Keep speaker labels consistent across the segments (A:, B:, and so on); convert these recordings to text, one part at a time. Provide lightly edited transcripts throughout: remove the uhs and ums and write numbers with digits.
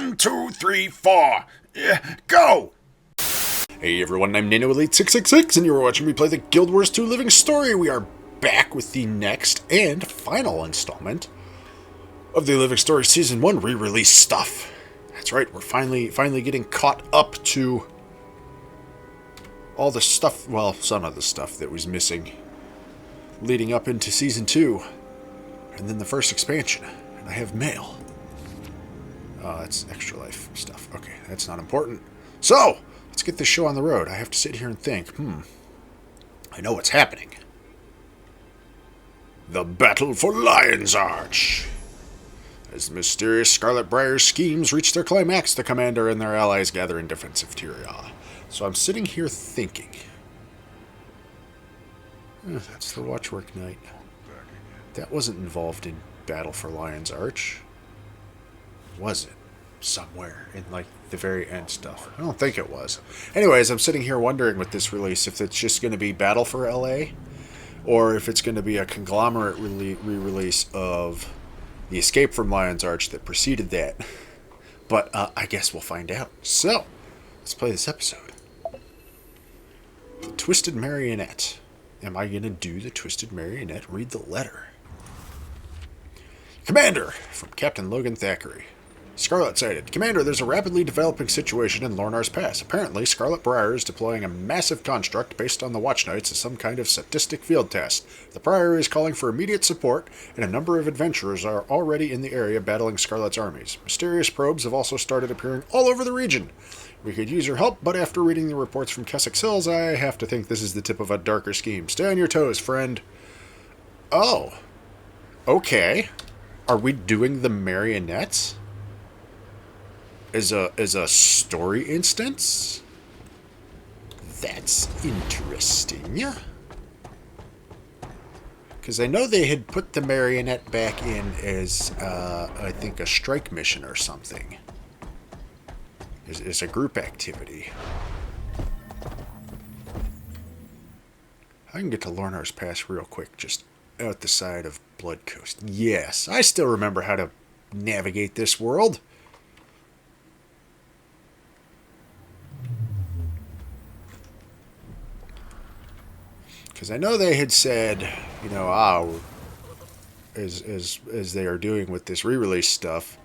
A: 1, 2, 3, 4. Go! Hey everyone, I'm NanoElite666, and you're watching me play the Guild Wars 2 Living Story. We are back with the next and final installment of the Living Story Season 1 re-release stuff. That's right, we're finally getting caught up to all the stuff, well, some of the stuff that was missing leading up into Season 2. And then the first expansion. And I have mail. That's extra life stuff. Okay, that's not important. So, let's get this show on the road. I have to sit here and think, I know what's happening. The battle for Lion's Arch. As the mysterious Scarlet Briar schemes reach their climax, the commander and their allies gather in defensive Tyria. So I'm sitting here thinking. That's the Watchknight. That wasn't involved in Battle for Lion's Arch. Was it? Somewhere in, like, the very end stuff. I don't think it was. Anyways, I'm sitting here wondering with this release if it's just going to be Battle for LA, or if it's going to be a conglomerate re-release of the Escape from Lion's Arch that preceded that. But I guess we'll find out. So, let's play this episode. The Twisted Marionette. Am I going to do the Twisted Marionette? Read the letter. Commander, from Captain Logan Thackeray. Scarlet cited. Commander, there's a rapidly developing situation in Lornar's Pass. Apparently, Scarlet Briar is deploying a massive construct based on the Watchknights as some kind of sadistic field test. The Priory is calling for immediate support, and a number of adventurers are already in the area battling Scarlet's armies. Mysterious probes have also started appearing all over the region. We could use your help, but after reading the reports from Kessex Hills, I have to think this is the tip of a darker scheme. Stay on your toes, friend. Oh. Okay. Are we doing the marionettes? As a story instance? That's interesting. Because I know they had put the marionette back in as, I think, a strike mission or something. As a group activity. I can get to Lornar's Pass real quick, just out the side of Blood Coast. Yes, I still remember how to navigate this world. Because I know they had said, you know, as they are doing with this re-release stuff,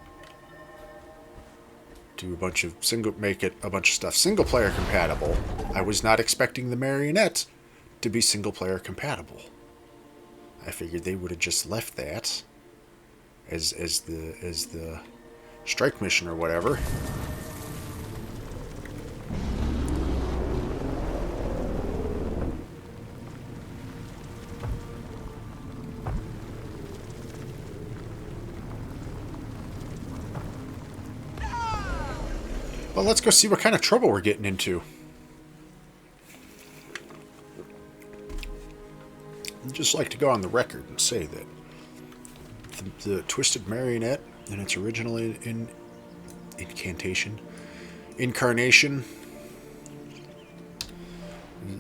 A: do a bunch of make it a bunch of stuff single player compatible. I was not expecting the marionette to be single player compatible. I figured they would have just left that as the strike mission or whatever. Well, let's go see what kind of trouble we're getting into. I'd just like to go on the record and say that the Twisted Marionette in its original incarnation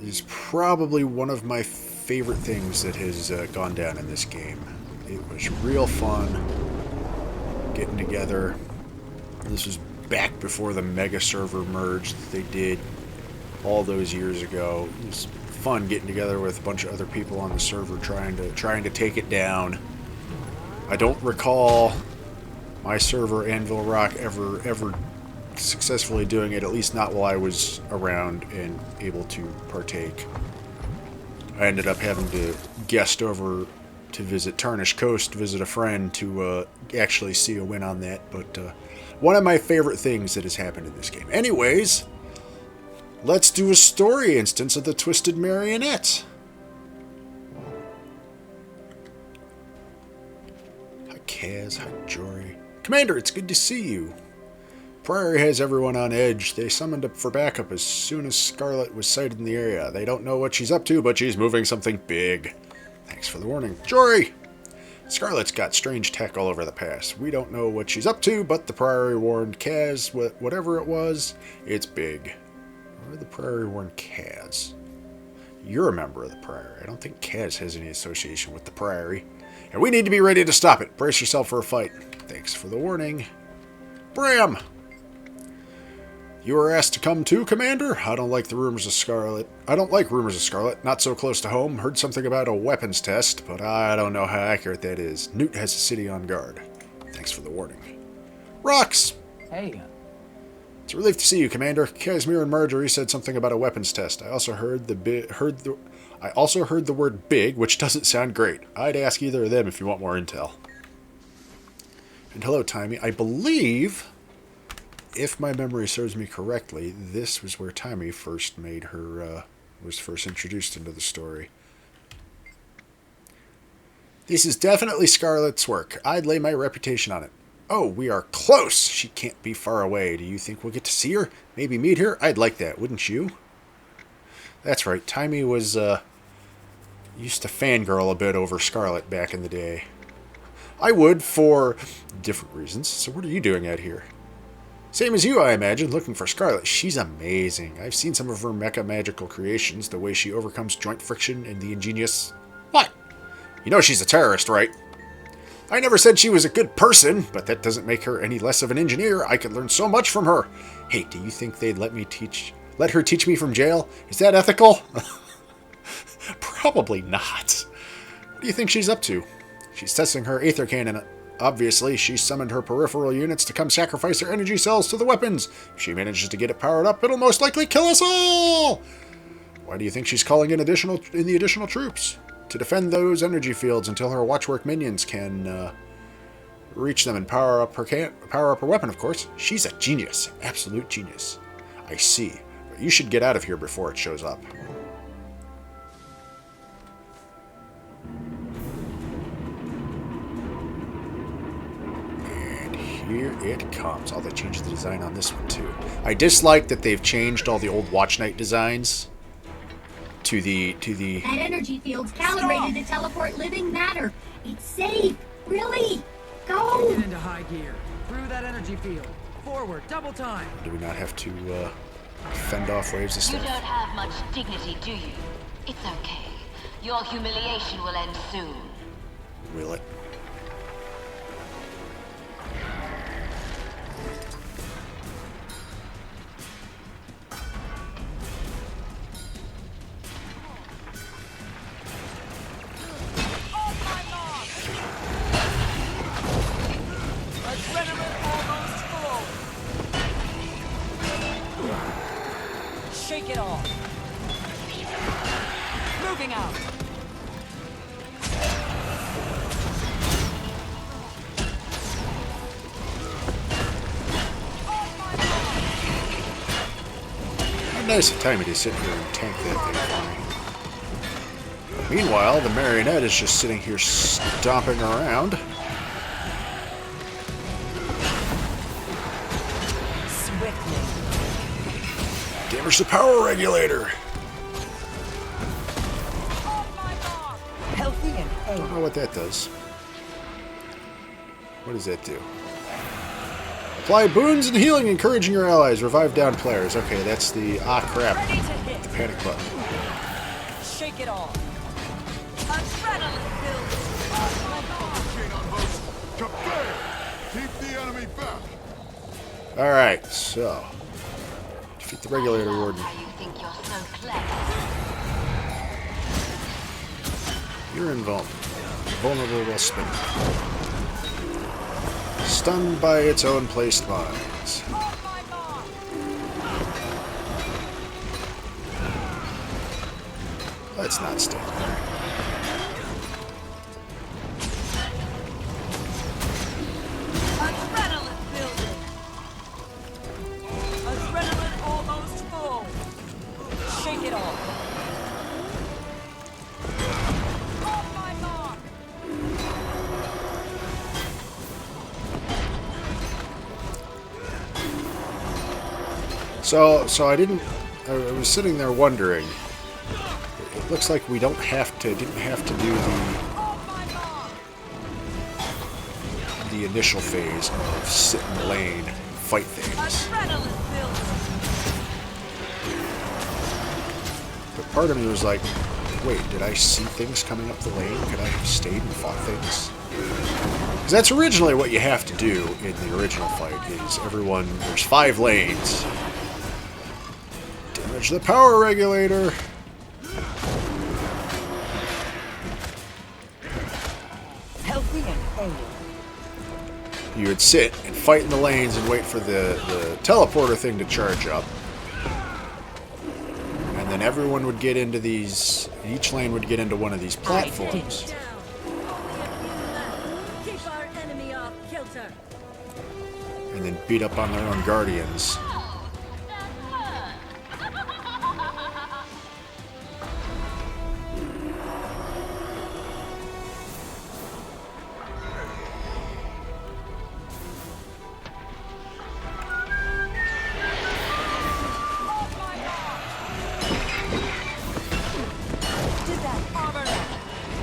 A: is probably one of my favorite things that has gone down in this game. It was real fun getting together. This was back before the mega server merge that they did all those years ago. It was fun getting together with a bunch of other people on the server trying to take it down. I don't recall my server Anvil Rock ever successfully doing it, at least not while I was around and able to partake. I ended up having to guest over to visit Tarnished Coast, visit a friend to actually see a win on that, but one of my favorite things that has happened in this game. Anyways, let's do a story instance of the Twisted Marionette. Hi, Kaz. Hi, Jory. Commander, it's good to see you. Priory has everyone on edge. They summoned up for backup as soon as Scarlet was sighted in the area. They don't know what she's up to, but she's moving something big. Thanks for the warning. Jory! Scarlet's got strange tech all over the pass. We don't know what she's up to, but the Priory warned Kaz, whatever it was, it's big. Or the Priory warned Kaz. You're a member of the Priory. I don't think Kaz has any association with the Priory. And we need to be ready to stop it. Brace yourself for a fight. Thanks for the warning. Bram! You were asked to come too, Commander? I don't like rumors of Scarlet. Not so close to home. Heard something about a weapons test, but I don't know how accurate that is. Newt has the city on guard. Thanks for the warning. Rocks!
B: Hey.
A: It's a relief to see you, Commander. Casimir and Marjorie said something about a weapons test. I also heard the word big, which doesn't sound great. I'd ask either of them if you want more intel. And hello, Timey. I believe, if my memory serves me correctly, this was where Timey first made her, was first introduced into the story. This is definitely Scarlet's work. I'd lay my reputation on it. Oh, we are close! She can't be far away. Do you think we'll get to see her? Maybe meet her? I'd like that, wouldn't you? That's right. Timey was, used to fangirl a bit over Scarlet back in the day. I would, for different reasons. So what are you doing out here? Same as you, I imagine, looking for Scarlet. She's amazing. I've seen some of her mecha magical creations, the way she overcomes joint friction and the ingenious... What? You know she's a terrorist, right? I never said she was a good person, but that doesn't make her any less of an engineer. I could learn so much from her. Hey, do you think they'd let her teach me from jail? Is that ethical? Probably not. What do you think she's up to? She's testing her aether cannon. Obviously, she summoned her peripheral units to come sacrifice their energy cells to the weapons. If she manages to get it powered up, it'll most likely kill us all! Why do you think she's calling in the additional troops? To defend those energy fields until her watchwork minions can reach them and power up her weapon, of course. She's a genius. An absolute genius. I see. But you should get out of here before it shows up. And here it comes. Oh, they changed the design on this one, too. I dislike that they've changed all the old Watchknight designs to the...
C: That energy field's calibrated to teleport living matter. It's safe. Really? Go!
B: Get into high gear. Through that energy field. Forward. Double time.
A: Do we not have to fend off waves of stuff?
D: You don't have much dignity, do you? It's okay. Your humiliation will end soon.
A: Will it?
B: Shake it off. Moving out.
A: How nice of Timey to sit here and tank that thing for me. Meanwhile, the marionette is just sitting here stomping around. Damage the power regulator.
B: Healthy and
A: I don't know what that does. What does that do? Apply boons and healing, encouraging your allies. Revive down players. Okay, that's the crap. The panic button.
B: Shake it off. Adrenaline
E: Keep the enemy back.
A: All right, so defeat the regulator warden.
D: How you think you're so clever?
A: You're invulnerable. Vulnerable while spinning. Stunned by its own placed mines. Let's not stand there.
B: Adrenaline building. Adrenaline almost full. Shake it off. On my mark.
A: So I was sitting there wondering. It looks like we didn't have to do the initial phase of sit in the lane, fight things.
B: Adrenaline building.
A: But part of me was like, wait, did I see things coming up the lane? Could I have stayed and fought things? Because that's originally what you have to do in the original fight, is there's 5 lanes. Charge the power regulator.
B: Healthy and whole.
A: You would sit and fight in the lanes and wait for the teleporter thing to charge up. And then everyone would get into these... Each lane would get into one of these platforms.
B: Keep our enemy off kilter.
A: And then beat up on their own guardians.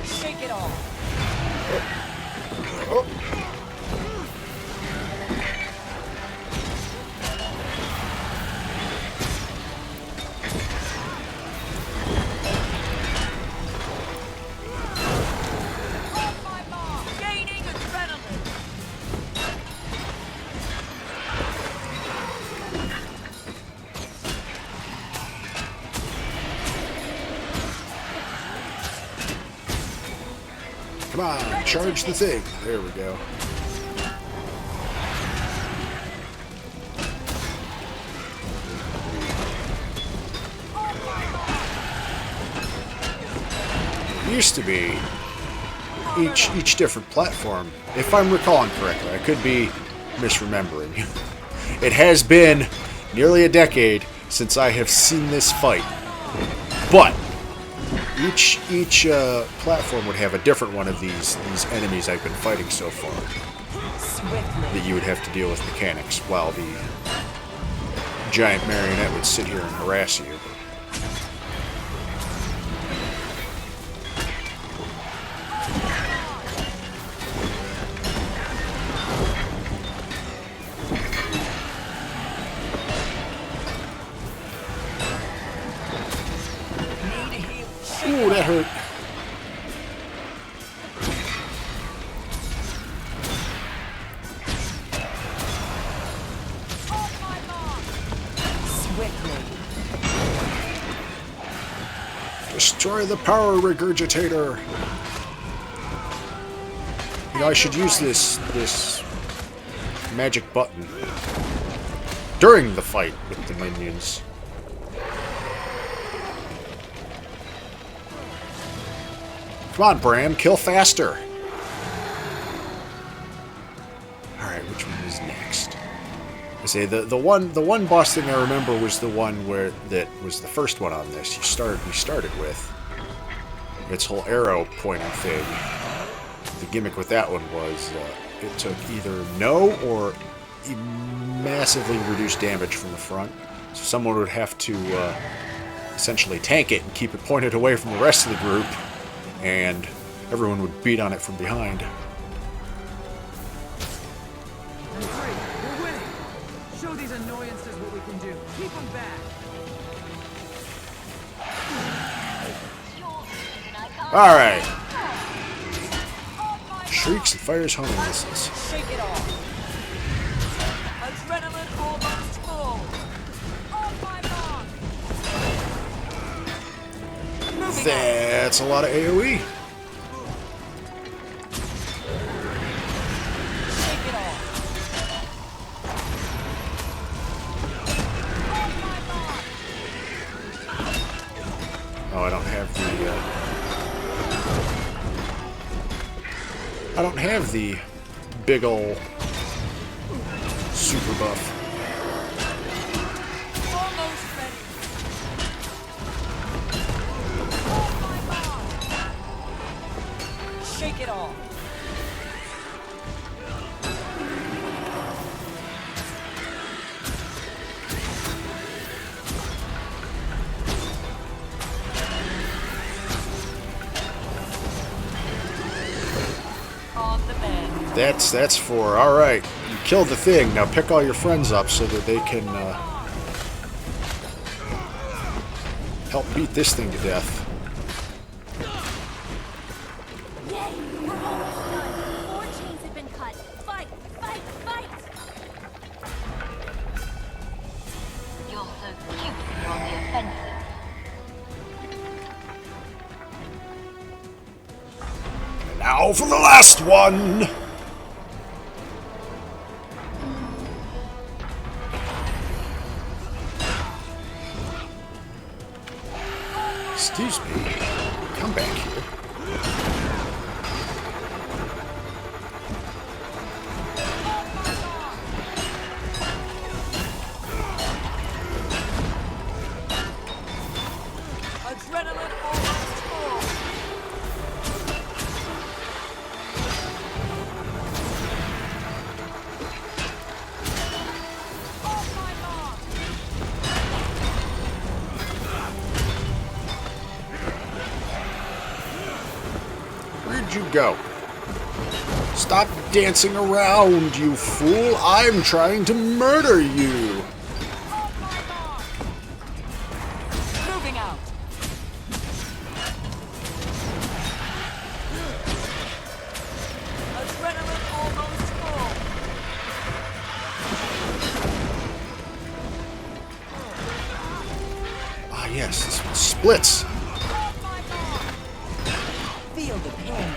B: Shake it off.
A: Oh.
B: Gaining adrenaline.
A: Come on, charge the thing. There we go. It used to be each different platform, if I'm recalling correctly. I could be misremembering. It has been nearly a decade since I have seen this fight, but each platform would have a different one of these enemies I've been fighting so far that you would have to deal with mechanics, while the giant marionette would sit here and harass you. Ooh, that hurt. Destroy the power regurgitator. You know, I should use this magic button during the fight with the minions. Come on, Bram, kill faster. Alright, which one is next? I say the one boss thing I remember was the one that was the first one on this. We started with its whole arrow pointing thing. The gimmick with that one was it took either no or massively reduced damage from the front. So someone would have to essentially tank it and keep it pointed away from the rest of the group, and everyone would beat on it from behind.
E: We're winning. Show these annoyances what we can do. Keep them back.
A: Alright. Shrieks and fires homing missiles.
B: Shake it off. Adrenaline almost full. On my mark.
A: That's a lot of AoE.
B: Shake it off. On my mark.
A: Oh, I don't have the big ol' super buff.
B: Almost ready. On my mark. Shake it off. On the bed.
A: That's for, alright, you killed the thing, now pick all your friends up so that they can help beat this thing to death.
C: Yay! We're almost done. 4 chains have been cut. Fight! Fight! Fight!
D: You're so cute when you're on the offensive.
A: Now for the last one! Excuse me. Come back here.
B: Adrenaline almost full. Oh my God!
A: Where'd you go? Stop dancing around, you fool! I'm trying to murder you!
B: Oh my God! Moving out. Adrenaline almost full.
A: Ah, yes, this one splits.
B: Oh my God!
E: Feel the pain.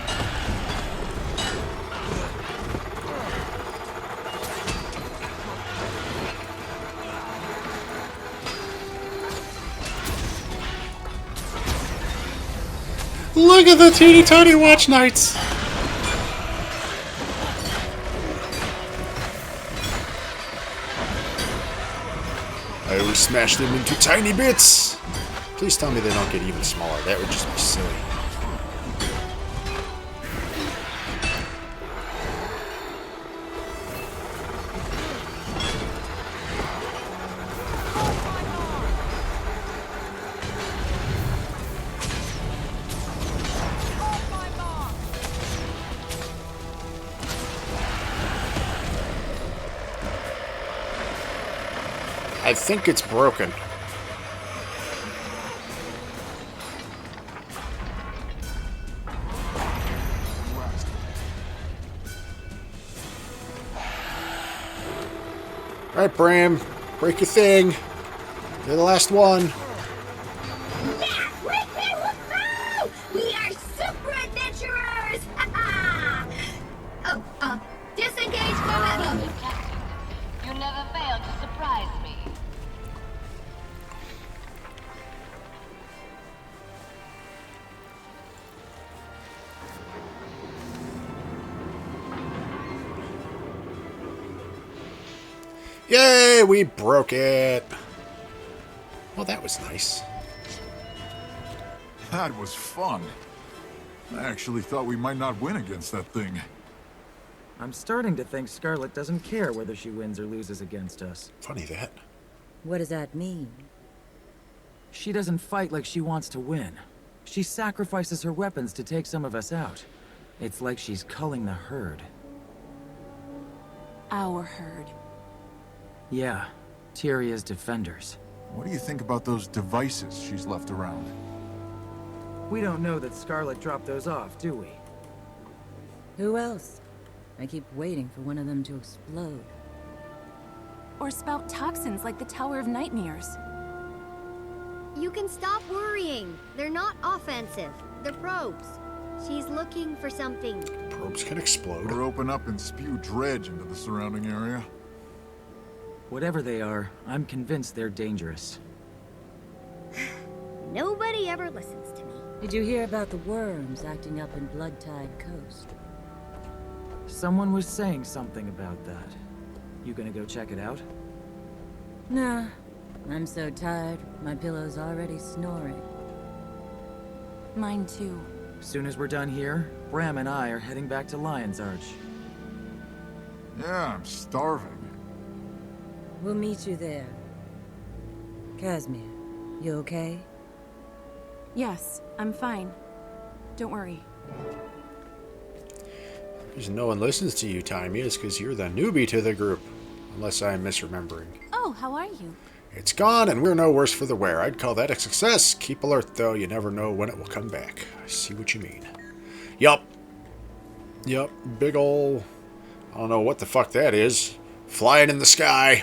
A: Look at the teeny tiny Watchknights! I always smash them into tiny bits! Please tell me they don't get even smaller. That would just be silly.
B: Oh my God!
A: I think it's broken. Alright, Bram. Break your thing. You're the last one.
C: We are super adventurers! Disengage momentum!
D: Captain, you never fail to surprise me.
A: Yay, we broke it. Well, that was nice.
F: That was fun. I actually thought we might not win against that thing.
E: I'm starting to think Scarlet doesn't care whether she wins or loses against us.
A: Funny that.
G: What does that mean?
E: She doesn't fight like she wants to win. She sacrifices her weapons to take some of us out. It's like she's culling the herd.
H: Our herd.
E: Yeah, Tyria's defenders.
F: What do you think about those devices she's left around?
E: We don't know that Scarlet dropped those off, do we?
G: Who else? I keep waiting for one of them to explode.
H: Or spout toxins like the Tower of Nightmares.
I: You can stop worrying. They're not offensive. They're probes. She's looking for something.
A: Probes can explode.
F: Or open up and spew dredge into the surrounding area.
E: Whatever they are, I'm convinced they're dangerous.
I: Nobody ever listens to me.
G: Did you hear about the worms acting up in Bloodtide Coast?
E: Someone was saying something about that. You gonna go check it out?
G: Nah, I'm so tired, my pillow's already snoring.
H: Mine too.
E: Soon as we're done here, Bram and I are heading back to Lion's Arch.
F: Yeah, I'm starving.
G: We'll meet you there. Casimir, you okay?
H: Yes, I'm fine. Don't worry.
A: Because no one listens to you, Timey. It's because you're the newbie to the group. Unless I'm misremembering.
H: Oh, how are you?
A: It's gone, and we're no worse for the wear. I'd call that a success. Keep alert, though. You never know when it will come back. I see what you mean. Yup. Yup. Big ol'... I don't know what the fuck that is. Flying in the sky.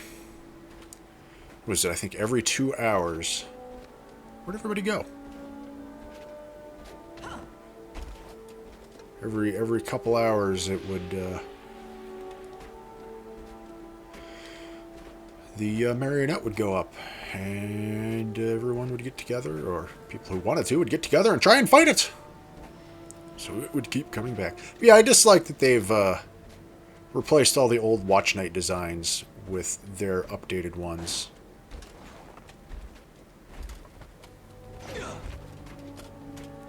A: What was it? I think every 2 hours. Where'd everybody go? Every couple hours it would... the marionette would go up, and everyone would get together, or people who wanted to would get together and try and fight it. So it would keep coming back. But yeah, I dislike that they've replaced all the old Watchknight designs with their updated ones.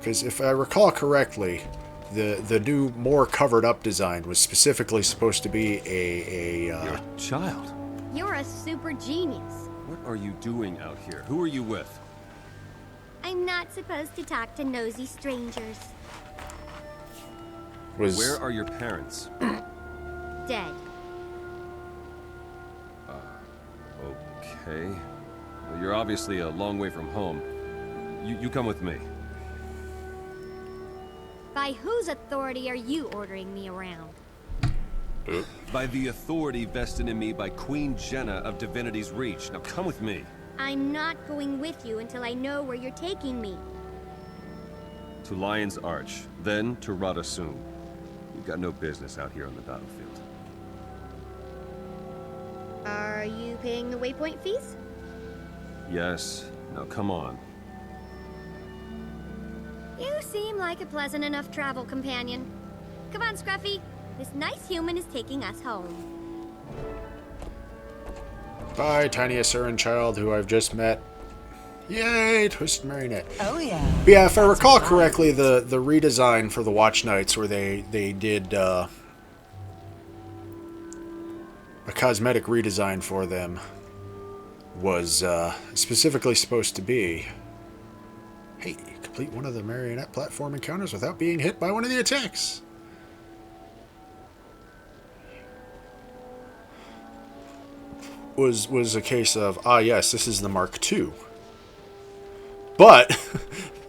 A: Because if I recall correctly, the new, more covered up design was specifically supposed to be
J: Your child?
I: You're a super genius.
J: What are you doing out here? Who are you with?
I: I'm not supposed to talk to nosy strangers.
J: Where are your parents?
I: Dead.
J: Okay. Well, you're obviously a long way from home. You come with me.
I: By whose authority are you ordering me around?
J: By the authority vested in me by Queen Jenna of Divinity's Reach. Now come with me.
I: I'm not going with you until I know where you're taking me.
J: To Lion's Arch, then to Radasum. You've got no business out here on the battlefield.
I: Are you paying the waypoint fees?
J: Yes. Now come on.
I: You seem like a pleasant enough travel companion. Come on, Scruffy. This nice human is taking us home.
A: Bye, tiny Asuran child who I've just met. Yay, Twisted Marionette.
B: Oh yeah.
A: But yeah, if I recall correctly, the redesign for the Watchknights, where they did a cosmetic redesign for them, was specifically supposed to be, hey, complete one of the Marionette platform encounters without being hit by one of the attacks. Was a case of, yes, this is the Mark II. But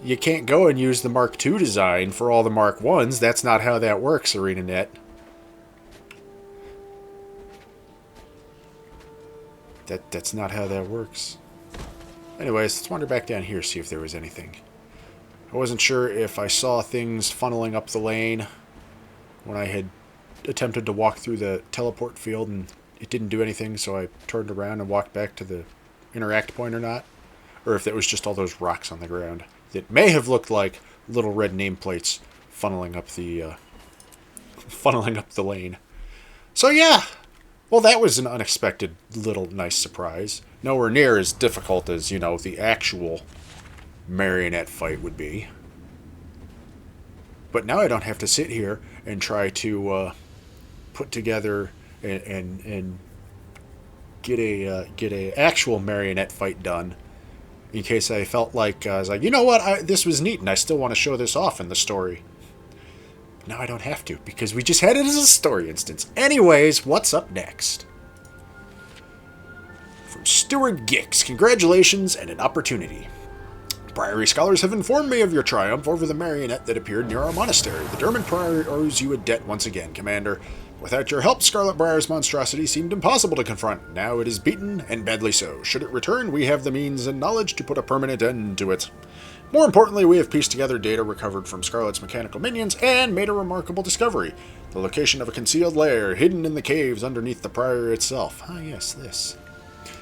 A: you can't go and use the Mark II design for all the Mark I's. That's not how that works, ArenaNet. That's not how that works. Anyways, let's wander back down here, see if there was anything. I wasn't sure if I saw things funneling up the lane when I had attempted to walk through the teleport field and it didn't do anything, so I turned around and walked back to the interact point or not. Or if it was just all those rocks on the ground that may have looked like little red nameplates funneling up the lane. So yeah, well, that was an unexpected little nice surprise. Nowhere near as difficult as, you know, the actual marionette fight would be. But now I don't have to sit here and try to put together and get a actual marionette fight done, in case I felt like I was like, you know what, this was neat and I still want to show this off in the story. But now I don't have to, because we just had it as a story instance. Anyways, what's up next? From Steward Gix, congratulations and an opportunity. Priory scholars have informed me of your triumph over the marionette that appeared near our monastery. The Durmand Priory owes you a debt once again, Commander. Without your help, Scarlet Briar's monstrosity seemed impossible to confront. Now it is beaten, and badly so. Should it return, we have the means and knowledge to put a permanent end to it. More importantly, we have pieced together data recovered from Scarlet's mechanical minions and made a remarkable discovery. The location of a concealed lair hidden in the caves underneath the Priory itself. Ah, yes, this.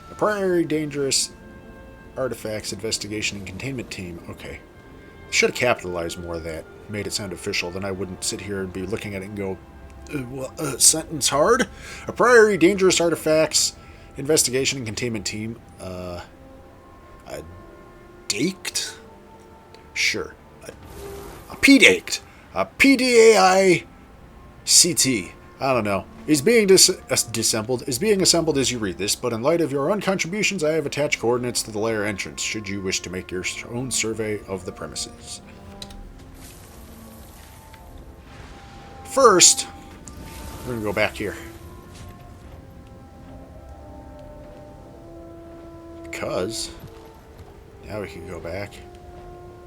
A: The Priory Dangerous Artifacts Investigation and Containment Team. Okay. Should have capitalized more of that. Made it sound official. Then I wouldn't sit here and be looking at it and go, sentence hard. A Priory Dangerous Artifacts Investigation and Containment Team. A DAICT? Sure. A PDAICT. A PDAICT. I don't know. Is being assembled as you read this, but in light of your own contributions, I have attached coordinates to the lair entrance, should you wish to make your own survey of the premises. First, we're going to go back here. Because now we can go back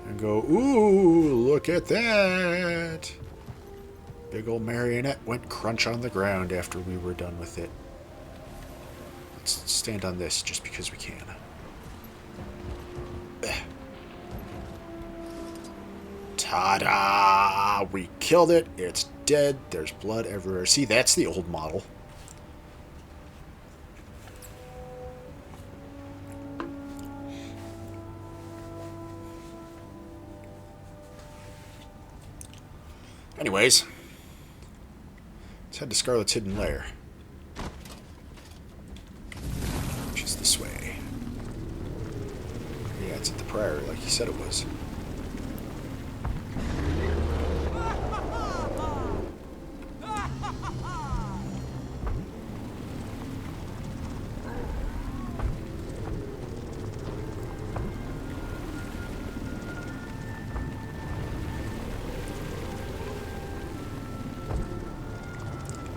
A: and go, ooh, look at that. Big old marionette went crunch on the ground after we were done with it. Let's stand on this just because we can. Ta-da! We killed it. It's dead. There's blood everywhere. See, that's the old model. Anyways, let's head to Scarlet's hidden lair. Which is this way. Yeah, it's at the Priory, like he said it was.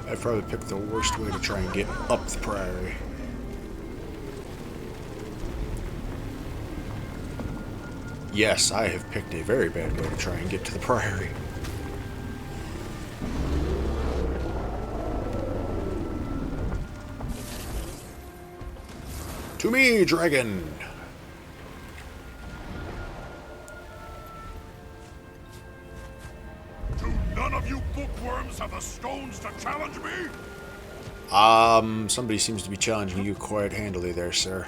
A: I'd probably pick the worst way to try and get up the Priory. Yes, I have picked a very bad way to try and get to the Priory. To me, dragon!
F: Do none of you bookworms have the stones to challenge me?
A: Somebody seems to be challenging you quite handily there, sir.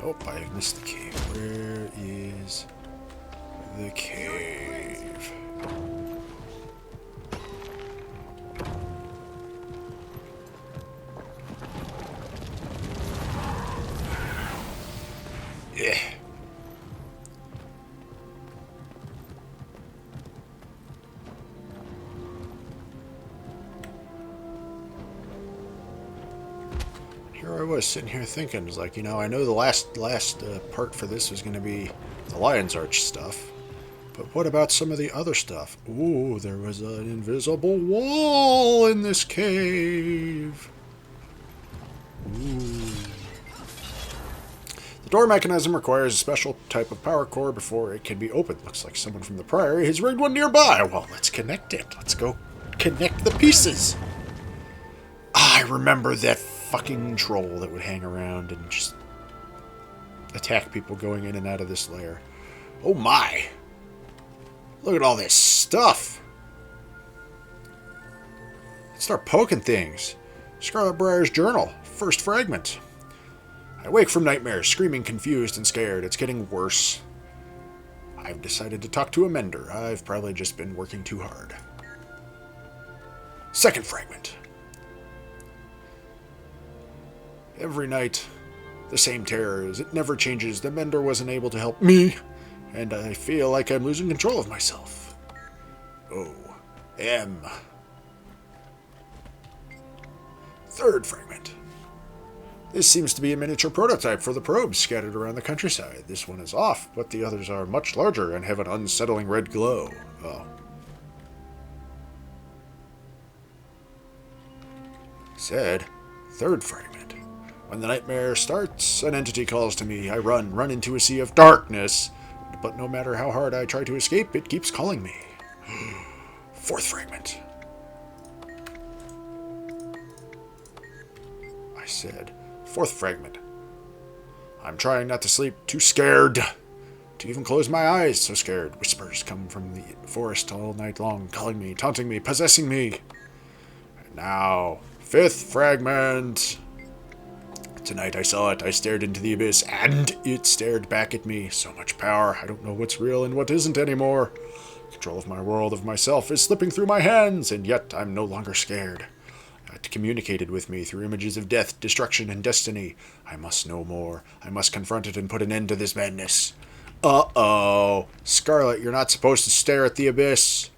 A: Nope, I have missed the cave. Where is the cave? Yeah. Here I was sitting here thinking, it's like, you know, I know the last part for this was going to be the Lion's Arch stuff, but what about some of the other stuff? Ooh, there was an invisible wall in this cave. Ooh. The door mechanism requires a special type of power core before it can be opened. Looks like someone from the Priory has rigged one nearby. Well, let's connect it. Let's go connect the pieces. I remember that fucking troll that would hang around and just attack people going in and out of this lair. Oh my! Look at all this stuff! Let's start poking things. Scarlet Briar's journal. First fragment. I wake from nightmares, screaming, confused and scared. It's getting worse. I've decided to talk to a mender. I've probably just been working too hard. Second fragment. Every night, the same terrors. It never changes. The mender wasn't able to help me, and I feel like I'm losing control of myself. O.M. Third fragment. This seems to be a miniature prototype for the probes scattered around the countryside. This one is off, but the others are much larger and have an unsettling red glow. Oh. Said, third fragment. When the nightmare starts, an entity calls to me. I run into a sea of darkness. But no matter how hard I try to escape, it keeps calling me. Fourth fragment. I said, fourth fragment. I'm trying not to sleep, too scared to even close my eyes, so scared. Whispers come from the forest all night long, calling me, taunting me, possessing me. And now, fifth fragment. Tonight I saw it. I stared into the abyss, and it stared back at me. So much power. I don't know what's real and what isn't anymore. Control of my world, of myself, is slipping through my hands, and yet I'm no longer scared. It communicated with me through images of death, destruction, and destiny. I must know more. I must confront it and put an end to this madness. Uh-oh. Scarlet, you're not supposed to stare at the abyss.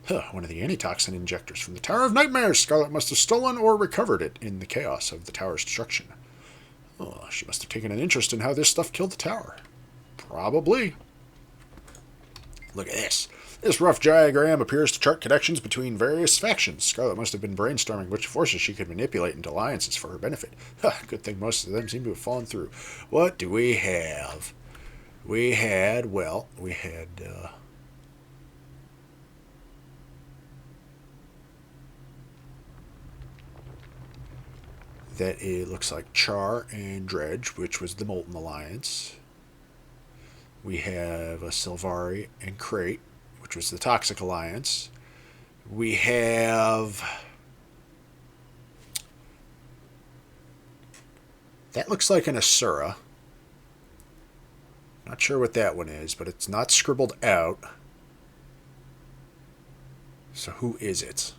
A: Huh, one of the antitoxin injectors from the Tower of Nightmares. Scarlet must have stolen or recovered it in the chaos of the tower's destruction. Oh, she must have taken an interest in how this stuff killed the tower. Probably. Look at this. This rough diagram appears to chart connections between various factions. Scarlet must have been brainstorming which forces she could manipulate into alliances for her benefit. Good thing most of them seem to have fallen through. What do we have? We had that it looks like Char and Dredge, which was the Molten Alliance. We have a Sylvari and Crate, which was the Toxic Alliance. We have... that looks like an Asura. Not sure what that one is, but it's not scribbled out. So who is it?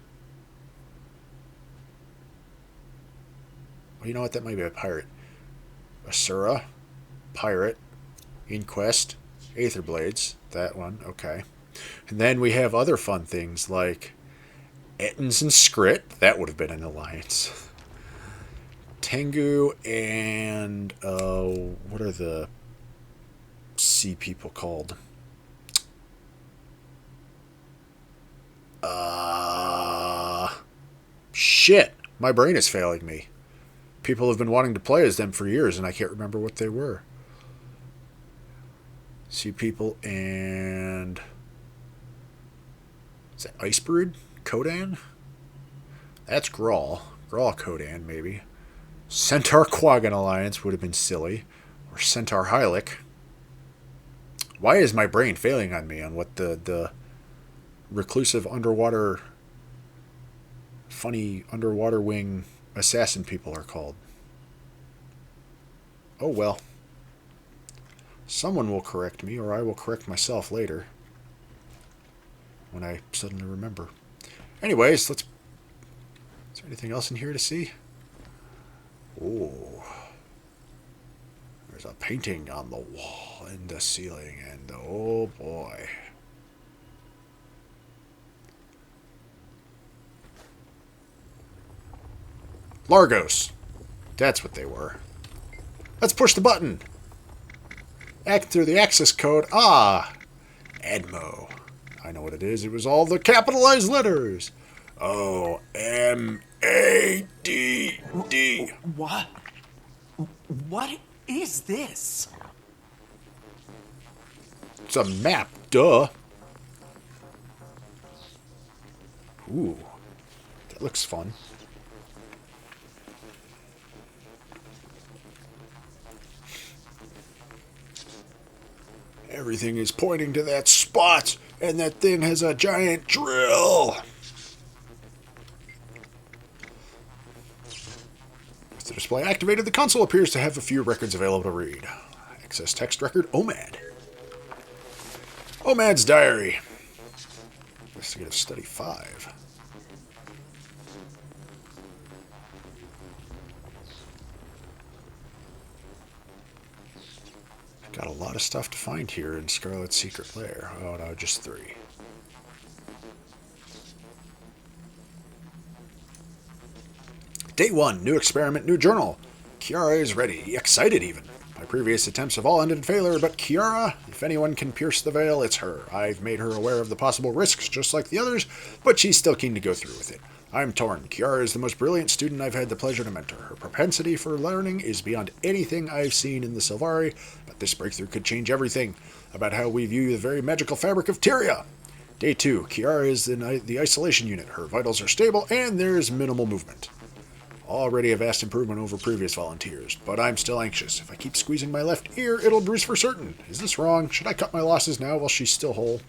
A: Well, you know what? That might be a pirate. Asura, pirate, Inquest, Aetherblades. That one, okay. And then we have other fun things like Ettins and Skrit. That would have been an alliance. Tengu and what are the sea people called? Shit! My brain is failing me. People have been wanting to play as them for years, and I can't remember what they were. Sea people and... is that Icebrood? Kodan? That's Grawl. Grawl Kodan, maybe. Centaur Quaggan Alliance would have been silly. Or Centaur Hylic. Why is my brain failing on me on what the reclusive underwater... funny underwater wing assassin people are called? Oh well. Someone will correct me, or I will correct myself later. When I suddenly remember. Anyways, let's... is there anything else in here to see? Oh. There's a painting on the wall and the ceiling, and oh boy. Largos. That's what they were. Let's push the button. Enter the access code. Ah! Admo. I know what it is. It was all the capitalized letters. O-M-A-D-D.
B: What? What is this?
A: It's a map, duh. Ooh. That looks fun. Everything is pointing to that spot, and that thing has a giant drill. With the display activated, the console appears to have a few records available to read. Access text record, OMAD. OMAD's diary. Investigative study 5. Got a lot of stuff to find here in Scarlet's secret lair. Oh no, just 3. Day 1, new experiment, new journal. Kiara is ready, excited even. My previous attempts have all ended in failure, but Kiara, if anyone can pierce the veil, it's her. I've made her aware of the possible risks, just like the others, but she's still keen to go through with it. I'm torn. Kiara is the most brilliant student I've had the pleasure to mentor. Her propensity for learning is beyond anything I've seen in the Sylvari, but this breakthrough could change everything about how we view the very magical fabric of Tyria. Day 2. Kiara is in the isolation unit. Her vitals are stable, and there's minimal movement. Already a vast improvement over previous volunteers, but I'm still anxious. If I keep squeezing my left ear, it'll bruise for certain. Is this wrong? Should I cut my losses now while she's still whole?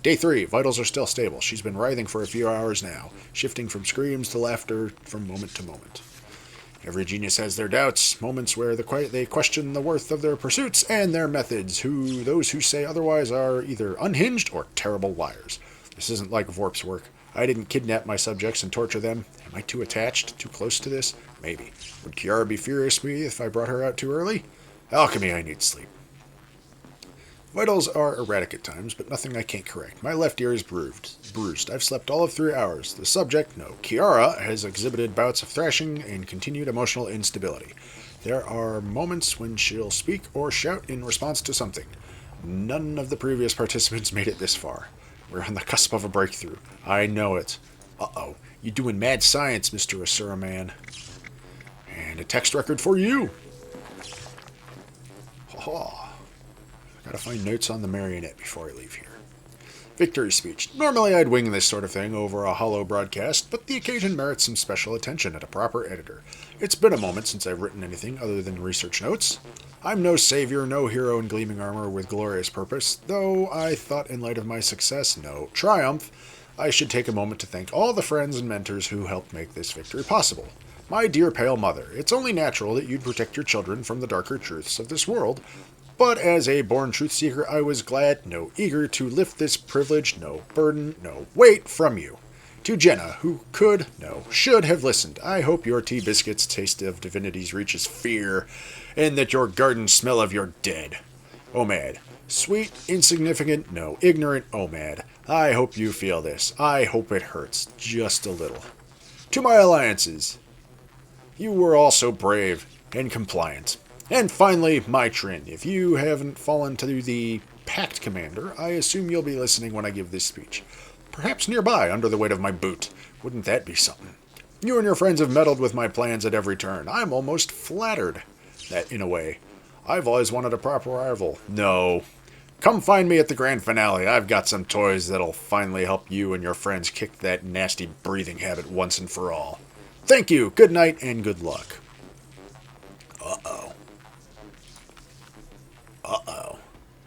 A: Day 3. Vitals are still stable. She's been writhing for a few hours now, shifting from screams to laughter from moment to moment. Every genius has their doubts, moments where they question the worth of their pursuits and their methods. Those who say otherwise are either unhinged or terrible liars. This isn't like Vorp's work. I didn't kidnap my subjects and torture them. Am I too attached, too close to this? Maybe. Would Kiara be furious with me if I brought her out too early? Alchemy, I need sleep. Vitals are erratic at times, but nothing I can't correct. My left ear is bruised. I've slept all of 3 hours. The subject, no. Kiara, has exhibited bouts of thrashing and continued emotional instability. There are moments when she'll speak or shout in response to something. None of the previous participants made it this far. We're on the cusp of a breakthrough. I know it. Uh-oh. You doing mad science, Mr. Asura Man. And a text record for you. Ha-ha. Gotta find notes on the marionette before I leave here. Victory speech. Normally I'd wing this sort of thing over a hollow broadcast, but the occasion merits some special attention at a proper editor. It's been a moment since I've written anything other than research notes. I'm no savior, no hero in gleaming armor with glorious purpose, though I thought in light of my success, no triumph, I should take a moment to thank all the friends and mentors who helped make this victory possible. My dear pale mother, it's only natural that you'd protect your children from the darker truths of this world, but as a born truth seeker, I was glad, no eager, to lift this privilege, no burden, no weight from you. To Jenna, who could, no, should have listened, I hope your tea biscuits' taste of divinities reaches fear, and that your garden smell of your dead. Omad, sweet, insignificant, no, ignorant Omad, I hope you feel this. I hope it hurts, just a little. To my alliances, you were all so brave and compliant. And finally, my Trin, if you haven't fallen to the Pact Commander, I assume you'll be listening when I give this speech. Perhaps nearby, under the weight of my boot. Wouldn't that be something? You and your friends have meddled with my plans at every turn. I'm almost flattered that, in a way, I've always wanted a proper rival. No. Come find me at the grand finale. I've got some toys that'll finally help you and your friends kick that nasty breathing habit once and for all. Thank you, good night, and good luck. Uh-oh. Uh-oh.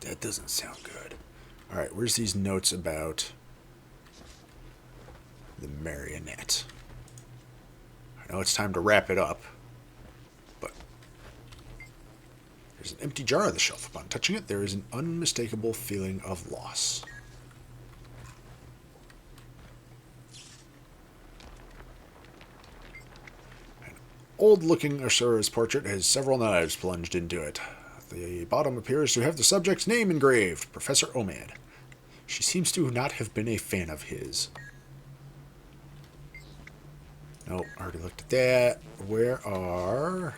A: That doesn't sound good. Alright, where's these notes about the marionette? I know it's time to wrap it up, but there's an empty jar on the shelf. Upon touching it, there is an unmistakable feeling of loss. An old-looking Asura's portrait has several knives plunged into it. The bottom appears to have the subject's name engraved, Professor Omad. She seems to not have been a fan of his. Nope, already looked at that. Where are...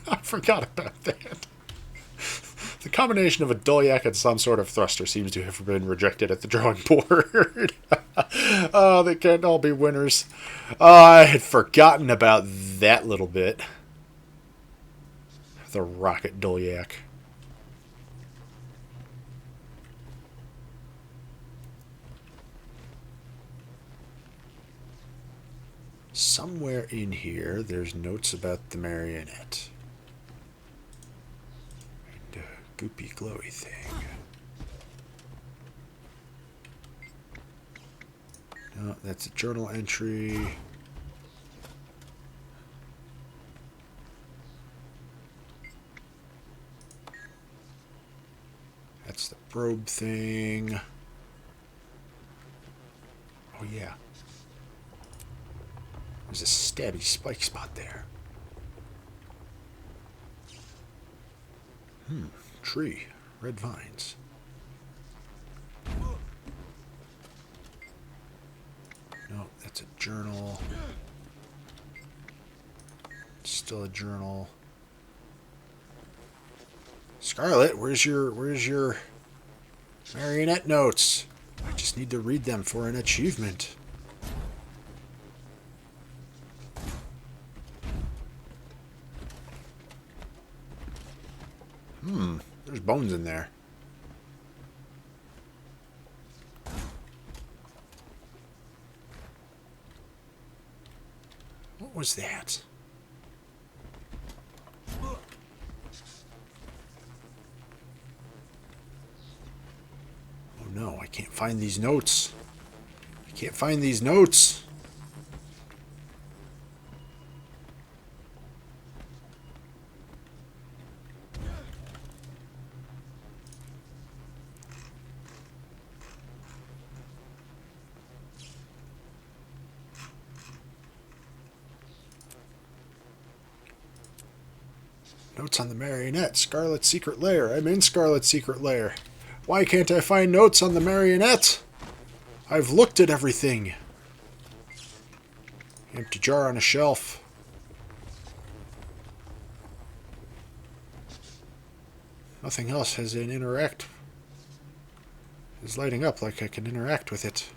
A: I forgot about that. The combination of a dull-yak and some sort of thruster seems to have been rejected at the drawing board. Oh, they can't all be winners. I had forgotten about that little bit. The rocket dull-yak. Somewhere in here, there's notes about the marionette. Goopy glowy thing. No, that's a journal entry. That's the probe thing. Oh yeah. There's a stabby spike spot there. Tree. Red vines. No, that's a journal. Still a journal. Scarlet, where's your marionette notes? I just need to read them for an achievement. There's bones in there. What was that? Oh no, I can't find these notes. I can't find these notes. Notes on the marionette. Scarlet's secret lair. I'm in Scarlet's secret lair. Why can't I find notes on the marionette? I've looked at everything. Empty jar on a shelf. Nothing else has an interact. It's lighting up like I can interact with it.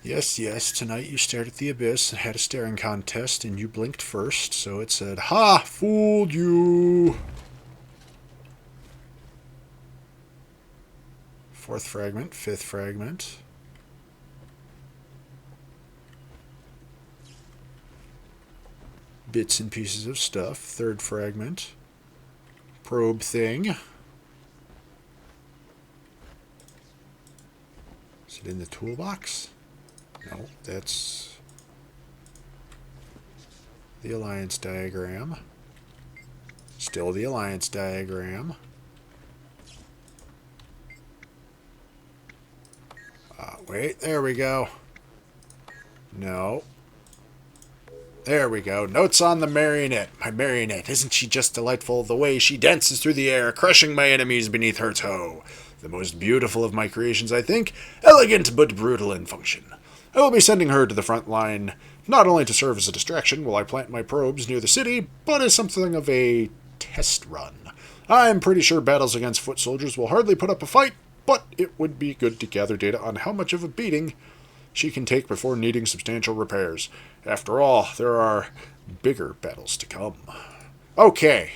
A: Yes, yes, tonight you stared at the abyss and had a staring contest, and you blinked first, so it said, "Ha! Fooled you!" Fourth fragment, fifth fragment. Bits and pieces of stuff. Third fragment. Probe thing. Is it in the toolbox? No, that's the alliance diagram. Still the alliance diagram. Wait, there we go. No. There we go. Notes on the marionette. My marionette, isn't she just delightful? The way she dances through the air, crushing my enemies beneath her toe. The most beautiful of my creations, I think. Elegant but brutal in function. I will be sending her to the front line, not only to serve as a distraction while I plant my probes near the city, but as something of a test run. I'm pretty sure battles against foot soldiers will hardly put up a fight, but it would be good to gather data on how much of a beating she can take before needing substantial repairs. After all, there are bigger battles to come. Okay.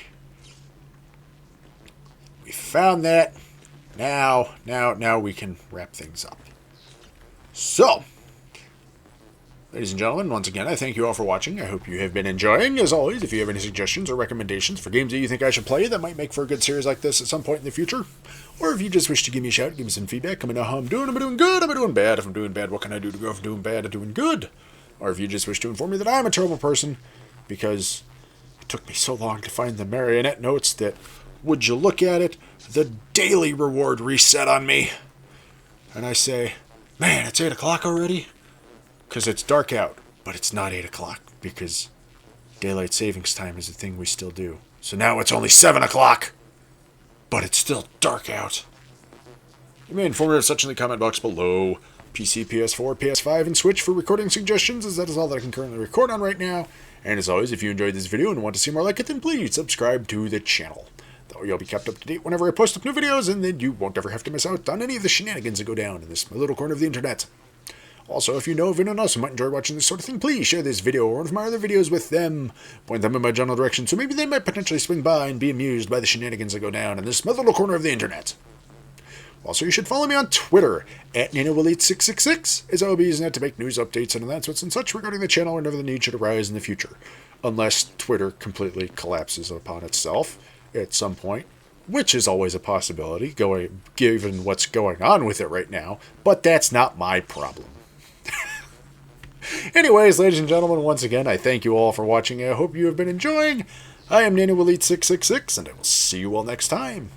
A: We found that. Now we can wrap things up. So, ladies and gentlemen, once again, I thank you all for watching. I hope you have been enjoying. As always, if you have any suggestions or recommendations for games that you think I should play that might make for a good series like this at some point in the future, or if you just wish to give me a shout, give me some feedback, let me know how I'm doing. Am I doing good? Am I doing bad? If I'm doing bad, what can I do to go from doing bad to doing good? Or if you just wish to inform me that I'm a terrible person, because it took me so long to find the marionette notes that, would you look at it, the daily reward reset on me. And I say, man, it's 8 o'clock already? Because it's dark out, but it's not 8 o'clock, because daylight savings time is a thing we still do. So now it's only 7 o'clock, but it's still dark out. You may inform me of such in the comment box below. PC, PS4, PS5, and Switch for recording suggestions, as that is all that I can currently record on right now. And as always, if you enjoyed this video and want to see more like it, then please subscribe to the channel. That way you'll be kept up to date whenever I post up new videos, and then you won't ever have to miss out on any of the shenanigans that go down in this my little corner of the internet. Also, if you know of anyone else who might enjoy watching this sort of thing, please share this video or one of my other videos with them. Point them in my general direction, so maybe they might potentially swing by and be amused by the shenanigans that go down in this my little corner of the internet. Also, you should follow me on Twitter, at NanoElite666, as I will be using that to make news updates and announcements and such regarding the channel whenever the need should arise in the future. Unless Twitter completely collapses upon itself at some point, which is always a possibility, given what's going on with it right now, but that's not my problem. Anyways, ladies and gentlemen, once again, I thank you all for watching. I hope you have been enjoying. I am NanoElite666, and I will see you all next time.